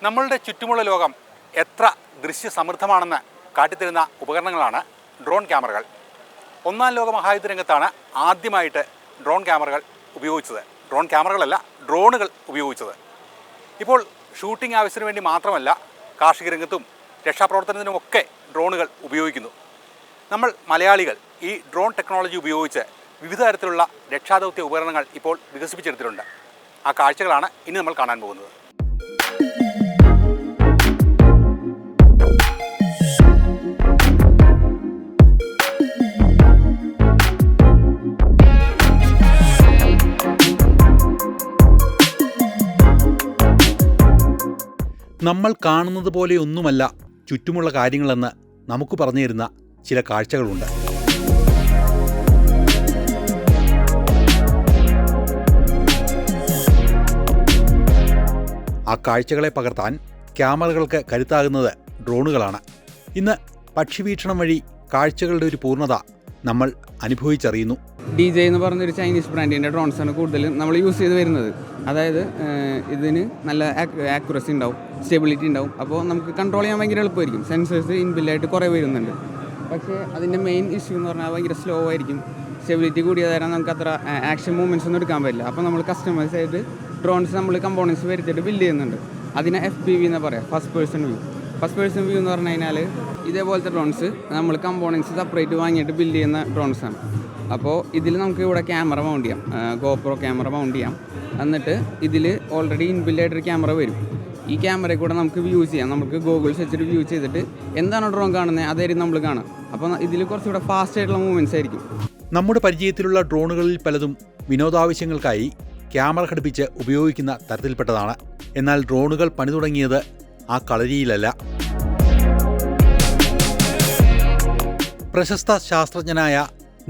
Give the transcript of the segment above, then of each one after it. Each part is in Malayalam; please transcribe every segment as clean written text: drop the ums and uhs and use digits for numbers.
നമ്മളുടെ ചുറ്റുമുള്ള ലോകം എത്ര ദൃശ്യസമൃദ്ധമാണെന്ന് കാട്ടിത്തരുന്ന ഉപകരണങ്ങളാണ് ഡ്രോൺ ക്യാമറകൾ. ഒന്നാം ലോക മഹായുദ്ധ രംഗത്താണ് ആദ്യമായിട്ട് ഡ്രോൺ ക്യാമറകൾ ഉപയോഗിച്ചത്. ഡ്രോൺ ക്യാമറകളല്ല, ഡ്രോണുകൾ ഉപയോഗിച്ചത്. ഇപ്പോൾ ഷൂട്ടിംഗ് ആവശ്യത്തിന് വേണ്ടി മാത്രമല്ല, കാർഷിക രംഗത്തും രക്ഷാപ്രവർത്തനത്തിനുമൊക്കെ ഡ്രോണുകൾ ഉപയോഗിക്കുന്നു. നമ്മൾ മലയാളികൾ ഈ ഡ്രോൺ ടെക്നോളജി ഉപയോഗിച്ച് വിവിധ തരത്തിലുള്ള രക്ഷാദൗത്യ ഉപകരണങ്ങൾ ഇപ്പോൾ വികസിപ്പിച്ചെടുത്തിട്ടുണ്ട്. ആ കാഴ്ചകളാണ് ഇനി നമ്മൾ കാണാൻ പോകുന്നത്. നമ്മൾ കാണുന്നത് പോലെയൊന്നുമല്ല ചുറ്റുമുള്ള കാര്യങ്ങളെന്ന് നമുക്ക് പറഞ്ഞു തരുന്ന ചില കാഴ്ചകളുണ്ട്. ആ കാഴ്ചകളെ പകർത്താൻ ക്യാമറകൾക്ക് കരുത്താകുന്നത് ഡ്രോണുകളാണ്. ഇന്ന് പക്ഷിവീക്ഷണം വഴി കാഴ്ചകളുടെ ഒരു പൂർണ്ണത നമ്മൾ അനുഭവിച്ചറിയുന്നു. DJ എന്ന് പറഞ്ഞൊരു ചൈനീസ് ബ്രാൻഡിൻ്റെ ഡ്രോൺസാണ് കൂടുതലും നമ്മൾ യൂസ് ചെയ്ത് വരുന്നത്. അതായത് ഇതിന് നല്ല ആക്യുറസി ഉണ്ടാവും, സ്റ്റെബിലിറ്റി ഉണ്ടാവും. അപ്പോൾ നമുക്ക് കൺട്രോൾ ചെയ്യാൻ ഭയങ്കര എളുപ്പമായിരിക്കും. സെൻസേഴ്സ് ഇൻബിൽഡായിട്ട് കുറേ വരുന്നുണ്ട്. പക്ഷേ അതിൻ്റെ മെയിൻ ഇഷ്യൂ എന്ന് പറഞ്ഞാൽ ഭയങ്കര സ്ലോ ആയിരിക്കും. സ്റ്റെബിലിറ്റി കൂടിയ തരാൻ നമുക്ക് അത്ര ആക്ഷൻ മൂവ്മെൻറ്റ്സ് ഒന്നും എടുക്കാൻ പറ്റില്ല. അപ്പോൾ നമ്മൾ കസ്റ്റമൈസ് ആയിട്ട് ഡ്രോൺസ് നമ്മൾ കമ്പോണൻസ് വരുത്തിയിട്ട് ബിൽഡ് ചെയ്യുന്നുണ്ട്. അതിനെ FPV എന്ന് പറയാം, first person view. First person view എന്ന് പറഞ്ഞു കഴിഞ്ഞാൽ ഇതേപോലത്തെ ഡ്രോൺസ് നമ്മൾ കമ്പോണൻസ് സെപ്പറേറ്റ് വാങ്ങിയിട്ട് ബിൽഡ് ചെയ്യുന്ന ഡ്രോൺസാണ്. അപ്പോൾ ഇതിൽ നമുക്ക് ഇവിടെ ക്യാമറ മൗണ്ട് ചെയ്യാം, GoPro ക്യാമറ മൗണ്ട് ചെയ്യാം. എന്നിട്ട് ഇതിൽ ഓൾറെഡി ഇൻബിൽഡായിട്ടൊരു ക്യാമറ വരും. ഈ ക്യാമറയിൽ കൂടെ നമുക്ക് വ്യൂ ചെയ്യാം. നമുക്ക് ഗൂഗിൾസ് വെച്ചിട്ട് വ്യൂ ചെയ്തിട്ട് എന്താണോ ഡ്രോൺ കാണുന്നത് അതായിരിക്കും നമ്മൾ കാണാം. അപ്പോൾ ഇതിൽ കുറച്ചുകൂടെ ഫാസ്റ്റ് ആയിട്ടുള്ള മൂവ്മെൻറ്റ്സ് ആയിരിക്കും. നമ്മുടെ പരിചയത്തിലുള്ള ഡ്രോണുകളിൽ പലതും വിനോദാവശ്യങ്ങൾക്കായി ക്യാമറ ഘടിപ്പിച്ച് ഉപയോഗിക്കുന്ന തരത്തിൽപ്പെട്ടതാണ്. എന്നാൽ ഡ്രോണുകൾ പണി തുടങ്ങിയത് ആ കളരിയിലല്ല. പ്രശസ്ത ശാസ്ത്രജ്ഞനായ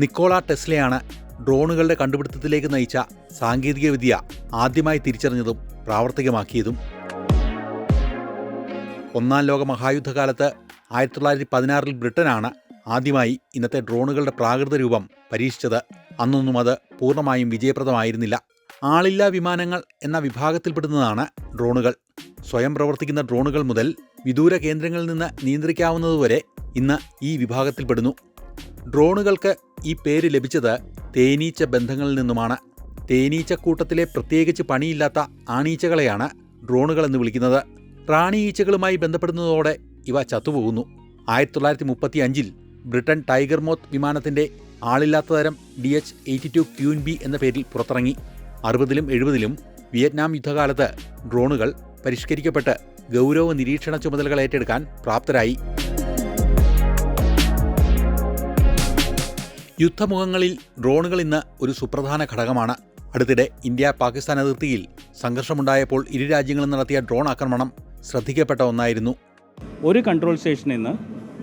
നിക്കോള ടെസ്ലയാണ് ഡ്രോണുകളുടെ കണ്ടുപിടുത്തത്തിലേക്ക് നയിച്ച സാങ്കേതികവിദ്യ ആദ്യമായി തിരിച്ചറിഞ്ഞതും പ്രാവർത്തികമാക്കിയതും. ഒന്നാം ലോക മഹായുദ്ധകാലത്ത് 1916 ബ്രിട്ടനാണ് ആദ്യമായി ഇന്നത്തെ ഡ്രോണുകളുടെ പ്രാകൃത രൂപം പരീക്ഷിച്ചത്. അന്നൊന്നും അത് പൂർണ്ണമായും വിജയപ്രദമായിരുന്നില്ല. ആളില്ലാ വിമാനങ്ങൾ എന്ന വിഭാഗത്തിൽപ്പെടുന്നതാണ് ഡ്രോണുകൾ. സ്വയം പ്രവർത്തിക്കുന്ന ഡ്രോണുകൾ മുതൽ വിദൂര കേന്ദ്രങ്ങളിൽ നിന്ന് നിയന്ത്രിക്കാവുന്നതുവരെ ഇന്ന് ഈ വിഭാഗത്തിൽപ്പെടുന്നു. ഡ്രോണുകൾക്ക് ഈ പേര് ലഭിച്ചത് തേനീച്ച ബന്ധങ്ങളിൽ നിന്നുമാണ്. തേനീച്ചക്കൂട്ടത്തിലെ പ്രത്യേകിച്ച് പണിയില്ലാത്ത ആണീച്ചകളെയാണ് ഡ്രോണുകൾ എന്ന് വിളിക്കുന്നത്. റാണി ഈച്ചകളുമായി ബന്ധപ്പെടുന്നതോടെ ഇവ ചത്തുപോകുന്നു. 1935 ബ്രിട്ടൻ ടൈഗർ മോത്ത് വിമാനത്തിൻ്റെ ആളില്ലാത്ത തരം DH-82 ക്യൂൻ ബി എന്ന പേരിൽ പുറത്തിറങ്ങി. 60ലും 70ലും വിയറ്റ്നാം യുദ്ധകാലത്ത് ഡ്രോണുകൾ പരിഷ്കരിക്കപ്പെട്ട് ഗൗരവ നിരീക്ഷണ ചുമതലകൾ ഏറ്റെടുക്കാൻ പ്രാപ്തരായി. യുദ്ധമുഖങ്ങളിൽ ഡ്രോണുകൾ ഇന്ന് ഒരു സുപ്രധാന ഘടകമാണ്. അടുത്തിടെ ഇന്ത്യ-പാകിസ്ഥാൻ അതിർത്തിയിൽ സംഘർഷമുണ്ടായപ്പോൾ ഇരു രാജ്യങ്ങളും നടത്തിയ ഡ്രോൺ ആക്രമണം ശ്രദ്ധിക്കപ്പെട്ട ഒന്നായിരുന്നു. ഒരു കൺട്രോൾ സ്റ്റേഷനിൽ നിന്ന്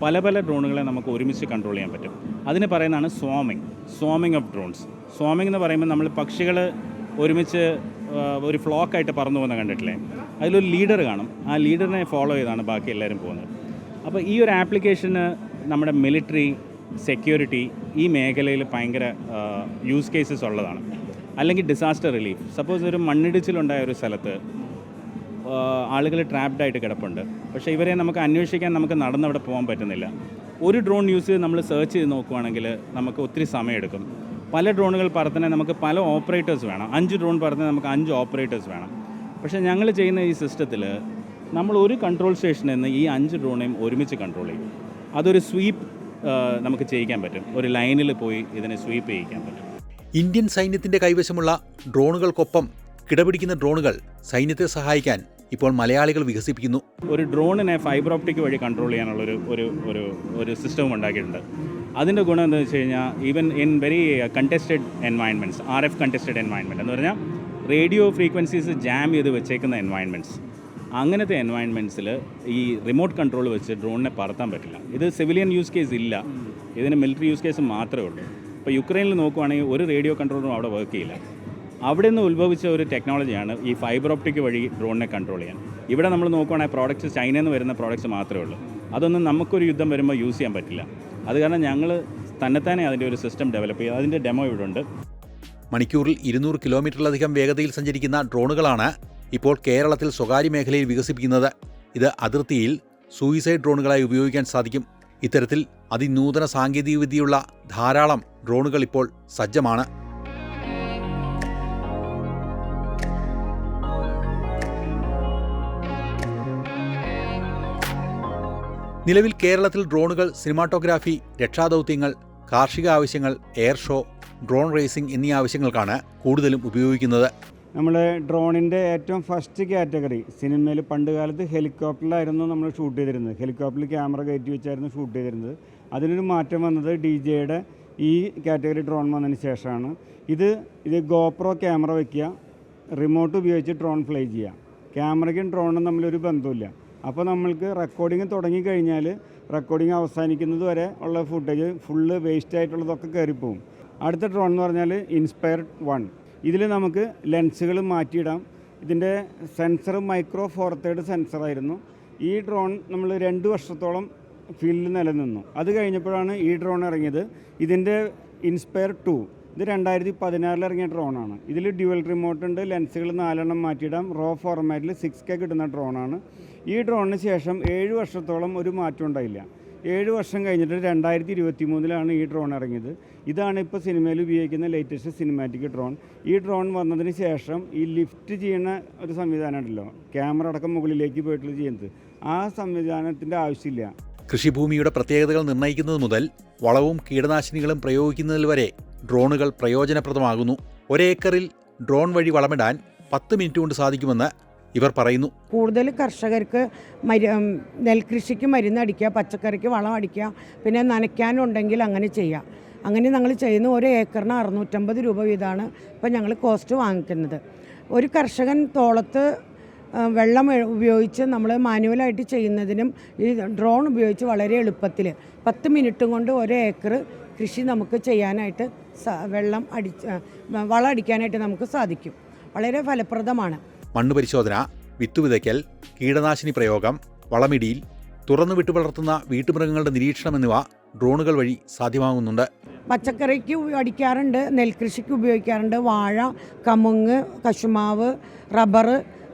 പല പല ഡ്രോണുകളെ നമുക്ക് ഒരുമിച്ച് കൺട്രോൾ ചെയ്യാൻ പറ്റും. അതിന് പറയുന്നതാണ് സ്വാമിങ് ഓഫ് ഡ്രോൺസ്. സ്വാമിങ് എന്ന് പറയുമ്പോൾ നമ്മൾ പക്ഷികൾ ഒരുമിച്ച് ഒരു ഫ്ലോക്കായിട്ട് പറന്നു പോകുന്ന കണ്ടിട്ടില്ലേ? അതിലൊരു ലീഡർ കാണും. ആ ലീഡറിനെ ഫോളോ ചെയ്താണ് ബാക്കി എല്ലാവരും പോകുന്നത്. അപ്പോൾ ഈ ഒരു ആപ്ലിക്കേഷന് നമ്മുടെ മിലിറ്ററി, സെക്യൂരിറ്റി ഈ മേഖലയിൽ ഭയങ്കര യൂസ് കേസസ് ഉള്ളതാണ്. അല്ലെങ്കിൽ ഡിസാസ്റ്റർ റിലീഫ്. സപ്പോസ് ഒരു മണ്ണിടിച്ചിലുണ്ടായ ഒരു സ്ഥലത്ത് ആളുകൾ ട്രാപ്ഡായിട്ട് കിടപ്പുണ്ട്. പക്ഷേ ഇവരെ നമുക്ക് അന്വേഷിക്കാൻ നമുക്ക് നടന്നവിടെ പോകാൻ പറ്റുന്നില്ല. ഒരു ഡ്രോൺ യൂസ് ചെയ്ത് നമ്മൾ സെർച്ച് ചെയ്ത് നോക്കുകയാണെങ്കിൽ നമുക്ക് ഒത്തിരി സമയമെടുക്കും. പല ഡ്രോണുകൾ പറത്തണേ നമുക്ക് പല ഓപ്പറേറ്റേഴ്സ് വേണം. 5 ഡ്രോൺ പറത്തണേ നമുക്ക് 5 ഓപ്പറേറ്റേഴ്സ് വേണം. പക്ഷേ ഞങ്ങൾ ചെയ്യുന്ന ഈ സിസ്റ്റത്തിൽ നമ്മൾ ഒരു കൺട്രോൾ സ്റ്റേഷനിൽ നിന്ന് ഈ 5 ഡ്രോണേയും ഒരുമിച്ച് കൺട്രോൾ ചെയ്യും. അതൊരു സ്വീപ്പ് നമുക്ക് ചെയ്യിക്കാൻ പറ്റും. ഒരു ലൈനിൽ പോയി ഇതിനെ സ്വീപ്പ് ചെയ്യിക്കാൻ പറ്റും. ഇന്ത്യൻ സൈന്യത്തിൻ്റെ കൈവശമുള്ള ഡ്രോണുകൾക്കൊപ്പം കിടപിടിക്കുന്ന ഡ്രോണുകൾ സൈന്യത്തെ സഹായിക്കാൻ ഇപ്പോൾ മലയാളികൾ വികസിപ്പിക്കുന്നു. ഒരു ഡ്രോണിനെ ഫൈബർ ഓപ്റ്റിക് വഴി കൺട്രോൾ ചെയ്യാനുള്ള ഒരു സിസ്റ്റം ഉണ്ടാക്കിയിട്ടുണ്ട്. അതിൻ്റെ ഗുണം എന്താണെന്ന് വെച്ച് കഴിഞ്ഞാൽ even in very contested environments, RF contested environment എന്ന് പറഞ്ഞാൽ റേഡിയോ ഫ്രീക്വൻസീസ് ജാം ചെയ്ത് വെച്ചേക്കുന്ന എൻവയൺമെൻറ്റ്സ്, അങ്ങനത്തെ എൻവയൺമെൻറ്റ്സിൽ ഈ റിമോട്ട് കൺട്രോൾ വെച്ച് ഡ്രോണിനെ പറത്താൻ പറ്റില്ല. ഇത് സിവിലിയൻ യൂസ് കേസ് ഇല്ല, ഇതിന് മിലിറ്ററി യൂസ് കേസ് മാത്രമേ ഉള്ളൂ. ഇപ്പോൾ യുക്രൈനിൽ നോക്കുവാണെങ്കിൽ ഒരു റേഡിയോ കൺട്രോളും അവിടെ വർക്ക് ചെയ്യില്ല. അവിടെ നിന്ന് ഉത്ഭവിച്ച ഒരു ടെക്നോളജിയാണ് ഈ ഫൈബർ ഓപ്റ്റിക് വഴി ഡ്രോണിനെ കൺട്രോൾ ചെയ്യാൻ. ഇവിടെ നമ്മൾ നോക്കുവാണെങ്കിൽ പ്രോഡക്റ്റ്സ് ചൈനയിൽ നിന്ന് വരുന്ന പ്രോഡക്റ്റ്സ് മാത്രമേ ഉള്ളൂ. അതൊന്നും നമുക്കൊരു യുദ്ധം വരുമ്പോൾ യൂസ് ചെയ്യാൻ പറ്റില്ല. അത് കാരണം ഞങ്ങൾ തന്നെത്താനെ അതിൻ്റെ ഒരു സിസ്റ്റം ഡെവലപ്പ് ചെയ്യും. അതിൻ്റെ ഡെമോ ഇവിടെ ഉണ്ട്. മണിക്കൂറിൽ 200 കിലോമീറ്ററിലധികം വേഗതയിൽ സഞ്ചരിക്കുന്ന ഡ്രോണുകളാണ് ഇപ്പോൾ കേരളത്തിൽ സ്വകാര്യ മേഖലയിൽ വികസിപ്പിക്കുന്നത്. ഇത് അതിർത്തിയിൽ സൂയിസൈഡ് ഡ്രോണുകളായി ഉപയോഗിക്കാൻ സാധിക്കും. ഇത്തരത്തിൽ അതിനൂതന സാങ്കേതികവിദ്യയുള്ള ധാരാളം ഡ്രോണുകൾ ഇപ്പോൾ സജ്ജമാണ്. നിലവിൽ കേരളത്തിൽ ഡ്രോണുകൾ സിനിമാറ്റോഗ്രാഫി, രക്ഷാദൗത്യങ്ങൾ, കാർഷിക ആവശ്യങ്ങൾ, എയർ ഷോ, ഡ്രോൺ റേസിംഗ് എന്നീ ആവശ്യങ്ങൾക്കാണ് കൂടുതലും ഉപയോഗിക്കുന്നത്. നമ്മൾ ഡ്രോണിൻ്റെ ഏറ്റവും ഫസ്റ്റ് കാറ്റഗറി സിനിമയിൽ പണ്ട് കാലത്ത് ഹെലികോപ്റ്ററിലായിരുന്നു നമ്മൾ ഷൂട്ട് ചെയ്തിരുന്നത്. ഹെലികോപ്റ്ററിൽ ക്യാമറ കയറ്റി വെച്ചായിരുന്നു ഷൂട്ട് ചെയ്തിരുന്നത്. അതിനൊരു മാറ്റം വന്നത് DJയുടെ ഈ കാറ്റഗറി ഡ്രോൺ വന്നതിന് ശേഷമാണ്. ഇത് ഗോപ്രോ ക്യാമറ വയ്ക്കുക, റിമോട്ട് ഉപയോഗിച്ച് ഡ്രോൺ ഫ്ലൈ ചെയ്യുക. ക്യാമറയ്ക്കും ഡ്രോണും തമ്മിലൊരു ബന്ധമില്ല. അപ്പോൾ നമ്മൾക്ക് റെക്കോർഡിങ് തുടങ്ങിക്കഴിഞ്ഞാൽ റെക്കോർഡിങ് അവസാനിക്കുന്നത് വരെ ഉള്ള ഫുട്ടേജ് ഫുള്ള് വേസ്റ്റ് ആയിട്ടുള്ളതൊക്കെ കയറിപ്പോവും. അടുത്ത ഡ്രോൺ എന്ന് പറഞ്ഞാൽ ഇൻസ്പയർ 1. ഇതിൽ നമുക്ക് ലെൻസുകൾ മാറ്റിയിടാം. ഇതിൻ്റെ സെൻസർ മൈക്രോ ഫോർ തേർഡ് സെൻസറായിരുന്നു. ഈ ഡ്രോൺ നമ്മൾ 2 വർഷത്തോളം ഫീൽഡിൽ നിലനിന്നു. അത് കഴിഞ്ഞപ്പോഴാണ് ഈ ഡ്രോൺ ഇറങ്ങിയത്. ഇതിൻ്റെ ഇൻസ്പയർ 2 ഇത് 2016 ഇറങ്ങിയ ഡ്രോണാണ്. ഇതിൽ ഡ്യുവൽ റിമോട്ട് ഉണ്ട്, ലെൻസുകൾ 4 മാറ്റിയിടാം. റോ ഫോർമാറ്റിൽ 6K കിട്ടുന്ന ഡ്രോണാണ്. ഈ ഡ്രോണിന് ശേഷം 7 വർഷത്തോളം ഒരു മാറ്റം ഉണ്ടായില്ല. 7 വർഷം കഴിഞ്ഞിട്ട് 2023 ഈ ഡ്രോൺ ഇറങ്ങിയത്. ഇതാണ് ഇപ്പോൾ സിനിമയിൽ ഉപയോഗിക്കുന്ന ലേറ്റസ്റ്റ് സിനിമാറ്റിക് ഡ്രോൺ. ഈ ഡ്രോൺ വന്നതിന് ശേഷം ഈ ലിഫ്റ്റ് ചെയ്യുന്ന ഒരു സംവിധാനം ഉണ്ടല്ലോ, ക്യാമറ അടക്കം മുകളിലേക്ക് പോയിട്ടുള്ള ചെയ്യുന്നത്, ആ സംവിധാനത്തിൻ്റെ ആവശ്യമില്ല. കൃഷിഭൂമിയുടെ പ്രത്യേകതകൾ നിർണ്ണയിക്കുന്നത് മുതൽ വളവും കീടനാശിനികളും പ്രയോഗിക്കുന്നതിൽ വരെ ഡ്രോണുകൾ പ്രയോജനപ്രദമാകുന്നു. ഒരേക്കറിൽ ഡ്രോൺ വഴി വളമിടാൻ 10 മിനിറ്റ് കൊണ്ട് സാധിക്കുമെന്ന് ഇവർ പറയുന്നു. കൂടുതൽ കർഷകർക്ക് നെൽകൃഷിക്ക് മരുന്നടിക്കുക, പച്ചക്കറിക്ക് വളം അടിക്കുക, പിന്നെ നനയ്ക്കാനുണ്ടെങ്കിൽ അങ്ങനെ ചെയ്യാം. അങ്ങനെ ഞങ്ങൾ ചെയ്യുന്ന ഒരു ഏക്കറിന് 650 രൂപ വീതമാണ് ഇപ്പം ഞങ്ങൾ കോസ്റ്റ് വാങ്ങിക്കുന്നത്. ഒരു കർഷകൻ തോളത്ത് വെള്ളം ഉപയോഗിച്ച് നമ്മൾ മാനുവലായിട്ട് ചെയ്യുന്നതിനും ഈ ഡ്രോൺ ഉപയോഗിച്ച് വളരെ എളുപ്പത്തിൽ 10 മിനിറ്റും കൊണ്ട് ഒരു ഏക്കർ കൃഷി നമുക്ക് ചെയ്യാനായിട്ട് വളം അടിക്കാനായിട്ട് നമുക്ക് സാധിക്കും. വളരെ ഫലപ്രദമാണ്. മണ്ണ് പരിശോധന, വിത്ത് വിതയ്ക്കൽ, കീടനാശിനി പ്രയോഗം, വളമിടിയിൽ, തുറന്നു വിട്ടു വളർത്തുന്ന വീട്ടുമൃഗങ്ങളുടെ നിരീക്ഷണം എന്നിവ ഡ്രോണുകൾ വഴി സാധ്യമാകുന്നുണ്ട്. പച്ചക്കറിക്ക് അടിക്കാറുണ്ട്, നെൽകൃഷിക്ക് ഉപയോഗിക്കാറുണ്ട്. വാഴ, കമുങ്ങ്, കശുമാവ്, റബ്ബർ,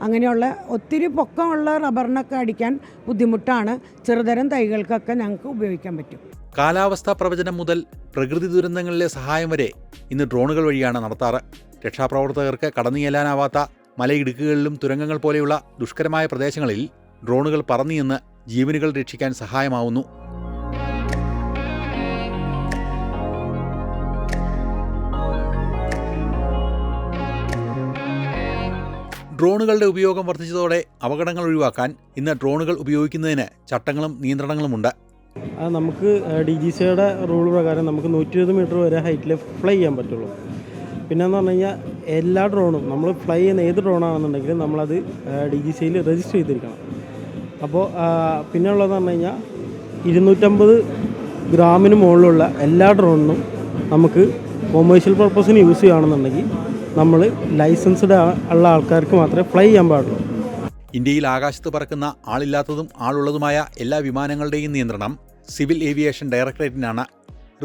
അങ്ങനെയുള്ള ഒത്തിരി പൊക്കമുള്ള റബ്ബറിനൊക്കെ അടിക്കാൻ ബുദ്ധിമുട്ടാണ്. ചെറുതരം തൈകൾക്കൊക്കെ ഞങ്ങൾക്ക് ഉപയോഗിക്കാൻ പറ്റും. കാലാവസ്ഥാ പ്രവചനം മുതൽ പ്രകൃതി ദുരന്തങ്ങളിലെ സഹായം വരെ ഇന്ന് ഡ്രോണുകൾ വഴിയാണ് നടത്താറ്. രക്ഷാപ്രവർത്തകർക്ക് കടന്നു ചെല്ലാനാവാത്ത മലയിടുക്കുകളിലും തുരങ്കങ്ങൾ പോലെയുള്ള ദുഷ്കരമായ പ്രദേശങ്ങളിൽ ഡ്രോണുകൾ പറന്നിയെന്ന് ജീവനുകൾ രക്ഷിക്കാൻ സഹായമാവുന്നു. ഡ്രോണുകളുടെ ഉപയോഗം വർദ്ധിച്ചതോടെ അപകടങ്ങൾ ഒഴിവാക്കാൻ ഇന്ന് ഡ്രോണുകൾ ഉപയോഗിക്കുന്നതിന് ചട്ടങ്ങളും നിയന്ത്രണങ്ങളുമുണ്ട്. അത് നമുക്ക് DGCയുടെ റൂൾ പ്രകാരം നമുക്ക് 120 മീറ്റർ വരെ ഹൈറ്റിൽ ഫ്ലൈ ചെയ്യാൻ പറ്റുള്ളൂ. പിന്നെയെന്ന് പറഞ്ഞു കഴിഞ്ഞാൽ എല്ലാ ഡ്രോണും നമ്മൾ ഫ്ലൈ ചെയ്യുന്ന ഏത് ഡ്രോണാണെന്നുണ്ടെങ്കിലും നമ്മളത് DGCയിൽ രജിസ്റ്റർ ചെയ്തിരിക്കണം. അപ്പോൾ പിന്നെ ഉള്ളതെന്ന് പറഞ്ഞു കഴിഞ്ഞാൽ 250 ഗ്രാമിന് മുകളിലുള്ള എല്ലാ ഡ്രോണിനും നമുക്ക് കൊമേഴ്ഷ്യൽ പർപ്പസിന് യൂസ് ചെയ്യുകയാണെന്നുണ്ടെങ്കിൽ നമ്മൾ ലൈസൻസ്ഡ് ഉള്ള ആൾക്കാർക്ക് മാത്രമേ ഫ്ലൈ ചെയ്യാൻ പാടുള്ളൂ. ഇന്ത്യയിൽ ആകാശത്ത് പറക്കുന്ന ആളില്ലാത്തതും ആളുള്ളതുമായ എല്ലാ വിമാനങ്ങളുടെയും നിയന്ത്രണം സിവിൽ ഏവിയേഷൻ ഡയറക്ടറേറ്റിനാണ്.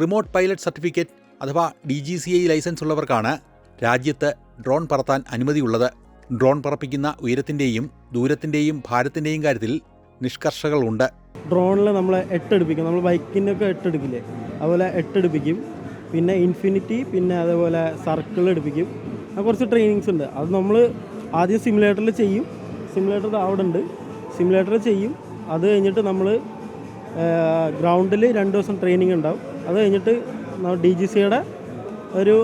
റിമോട്ട് പൈലറ്റ് സർട്ടിഫിക്കറ്റ് അഥവാ DGCA ലൈസൻസ് ഉള്ളവർക്കാണ് രാജ്യത്ത് ഡ്രോൺ പറത്താൻ അനുമതിയുള്ളത്. ഡ്രോൺ പറപ്പിക്കുന്ന ഉയരത്തിൻ്റെയും ദൂരത്തിൻ്റെയും ഭാരത്തിൻ്റെയും കാര്യത്തിൽ നിഷ്കർഷകളുണ്ട്. ഡ്രോണിൽ നമ്മൾ 8 എടുപ്പിക്കും. നമ്മൾ ബൈക്കിൻ്റെയൊക്കെ 8 എടുക്കില്ലേ, അതുപോലെ 8 എടുപ്പിക്കും. പിന്നെ ഇൻഫിനിറ്റി, പിന്നെ അതേപോലെ സർക്കിൾ എടുപ്പിക്കും. കുറച്ച് ട്രെയിനിങ്സ് ഉണ്ട്. അത് നമ്മൾ ആദ്യം സിമുലേറ്ററിൽ ചെയ്യും. സിമുലേറ്റർ അവിടെ ഉണ്ട്, സിമുലേറ്റർ ചെയ്യും. അത് കഴിഞ്ഞിട്ട് നമ്മൾ ഗ്രൗണ്ടിൽ 2 ദിവസം ട്രെയിനിങ് ഉണ്ടാവും. അത് കഴിഞ്ഞിട്ട് DGCയുടെ ഒരു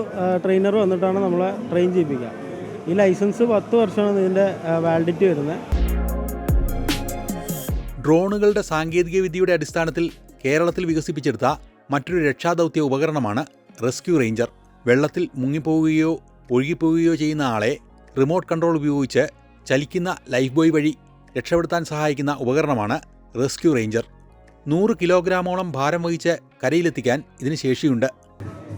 ട്രെയിനർ വന്നിട്ടാണ് നമ്മളെ ട്രെയിൻ ചെയ്യിപ്പിക്കുക. ഈ ലൈസൻസ് 10 വർഷമാണ് ഇതിൻ്റെ വാലിഡിറ്റി വരുന്നത്. ഡ്രോണുകളുടെ സാങ്കേതികവിദ്യയുടെ അടിസ്ഥാനത്തിൽ കേരളത്തിൽ വികസിപ്പിച്ചെടുത്ത മറ്റൊരു രക്ഷാദൗത്യ ഉപകരണമാണ് റെസ്ക്യൂ റേഞ്ചർ. വെള്ളത്തിൽ മുങ്ങിപ്പോവുകയോ ഒഴുകിപ്പോവുകയോ ചെയ്യുന്ന ആളെ റിമോട്ട് കൺട്രോൾ ഉപയോഗിച്ച് ചലിക്കുന്ന ലൈഫ് ബോയ് വഴി രക്ഷപ്പെടുത്താൻ സഹായിക്കുന്ന ഉപകരണമാണ് റെസ്ക്യൂ റേഞ്ചർ. 100 കിലോഗ്രാമോളം ഭാരം വഹിച്ച് കരയിലെത്തിക്കാൻ ഇതിന് ശേഷിയുണ്ട്.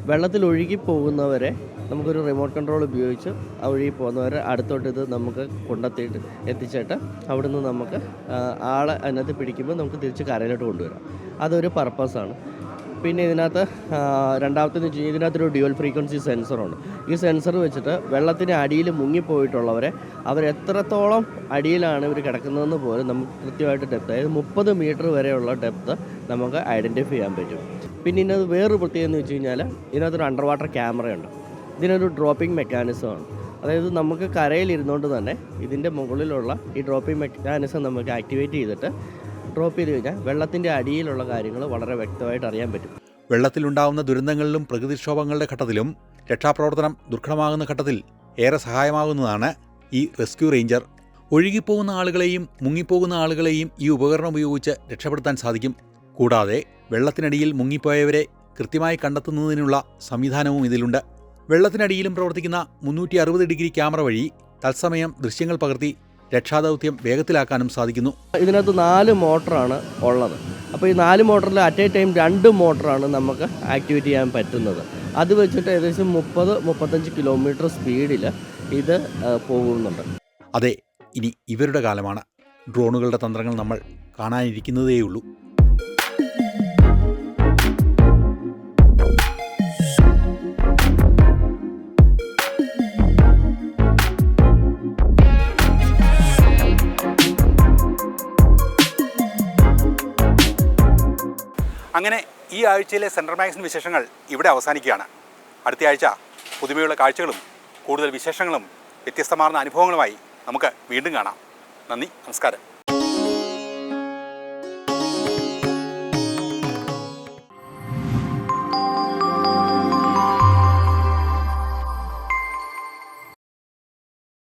വെള്ളത്തിൽ ഒഴുകി പോകുന്നവരെ നമുക്കൊരു റിമോട്ട് കൺട്രോൾ ഉപയോഗിച്ച് ആ ഒഴുകി പോകുന്നവരെ അടുത്തോട്ട് ഇത് നമുക്ക് കൊണ്ടെത്തിയിട്ട് എത്തിച്ചിട്ട് അവിടുന്ന് നമുക്ക് ആളെ അതിനകത്ത് പിടിക്കുമ്പോൾ നമുക്ക് തിരിച്ച് കരയിലോട്ട് കൊണ്ടുവരാം. അതൊരു പർപ്പസാണ്. പിന്നെ ഇതിനകത്ത് രണ്ടാമത്തേന്ന് വെച്ച് കഴിഞ്ഞാൽ ഇതിനകത്തൊരു ഡ്യുവൽ ഫ്രീക്വൻസി സെൻസറുണ്ട്. ഈ സെൻസർ വെച്ചിട്ട് വെള്ളത്തിന് അടിയിൽ മുങ്ങിപ്പോയിട്ടുള്ളവരെ അവരെത്രത്തോളം അടിയിലാണ് ഇവർ കിടക്കുന്നതെന്ന് പോലും നമുക്ക് കൃത്യമായിട്ട് ഡെപ്ത്, അതായത് 30 മീറ്റർ വരെയുള്ള ഡെപ്ത് നമുക്ക് ഐഡൻറ്റിഫൈ ചെയ്യാൻ പറ്റും. പിന്നെ ഇതിനകത്ത് വേറൊരു പ്രത്യേകത എന്ന് വെച്ച് കഴിഞ്ഞാൽ ഇതിനകത്തൊരു അണ്ടർ വാട്ടർ ക്യാമറയുണ്ട്. ഇതിനൊരു ഡ്രോപ്പിംഗ് മെക്കാനിസമാണ്. അതായത് നമുക്ക് കരയിലിരുന്നുകൊണ്ട് തന്നെ ഇതിൻ്റെ മുകളിലുള്ള ഈ ഡ്രോപ്പിംഗ് മെക്കാനിസം നമുക്ക് ആക്ടിവേറ്റ് ചെയ്തിട്ട് ഡ്രോപ്പ് ചെയ്ത് കഴിഞ്ഞാൽ വെള്ളത്തിൻ്റെ അടിയിലുള്ള കാര്യങ്ങൾ വളരെ വ്യക്തമായിട്ട് അറിയാൻ പറ്റും. വെള്ളത്തിലുണ്ടാവുന്ന ദുരന്തങ്ങളിലും പ്രകൃതിക്ഷോഭങ്ങളുടെ ഘട്ടത്തിലും രക്ഷാപ്രവർത്തനം ദുർഘടമാകുന്ന ഘട്ടത്തിൽ ഏറെ സഹായമാകുന്നതാണ് ഈ റെസ്ക്യൂ റേഞ്ചർ. ഒഴുകിപ്പോകുന്ന ആളുകളെയും മുങ്ങിപ്പോകുന്ന ആളുകളെയും ഈ ഉപകരണം ഉപയോഗിച്ച് രക്ഷപ്പെടുത്താൻ സാധിക്കും. കൂടാതെ വെള്ളത്തിനടിയിൽ മുങ്ങിപ്പോയവരെ കൃത്യമായി കണ്ടെത്തുന്നതിനുള്ള സംവിധാനവും ഇതിലുണ്ട്. വെള്ളത്തിനടിയിലും പ്രവർത്തിക്കുന്ന 360 ഡിഗ്രി ക്യാമറ വഴി തത്സമയം ദൃശ്യങ്ങൾ പകർത്തി രക്ഷാദൗത്യം വേഗത്തിലാക്കാനും സാധിക്കുന്നു. ഇതിനകത്ത് 4 മോട്ടറാണ് ഉള്ളത്. അപ്പോൾ ഈ 4 മോട്ടറിൽ അറ്റ് എ ടൈം 2 മോട്ടറാണ് നമുക്ക് ആക്ടിവേറ്റ് ചെയ്യാൻ പറ്റുന്നത്. അത് വെച്ചിട്ട് ഏകദേശം 30-35 കിലോമീറ്റർ സ്പീഡിൽ ഇത് പോകുന്നുണ്ട്. അതെ, ഇനി ഇവരുടെ കാലമാണ്. ഡ്രോണുകളുടെ തന്ത്രങ്ങൾ നമ്മൾ കാണാനിരിക്കുന്നതേയുള്ളൂ. അങ്ങനെ ഈ ആഴ്ചയിലെ സെൻട്രൽ മാഗസിൻ വിശേഷങ്ങൾ ഇവിടെ അവസാനിക്കുകയാണ്. അടുത്ത ആഴ്ച പുതുമയുള്ള കാഴ്ചകളും കൂടുതൽ വിശേഷങ്ങളും വ്യത്യസ്തമാർന്ന അനുഭവങ്ങളുമായി നമുക്ക് വീണ്ടും കാണാം. നന്ദി, നമസ്കാരം.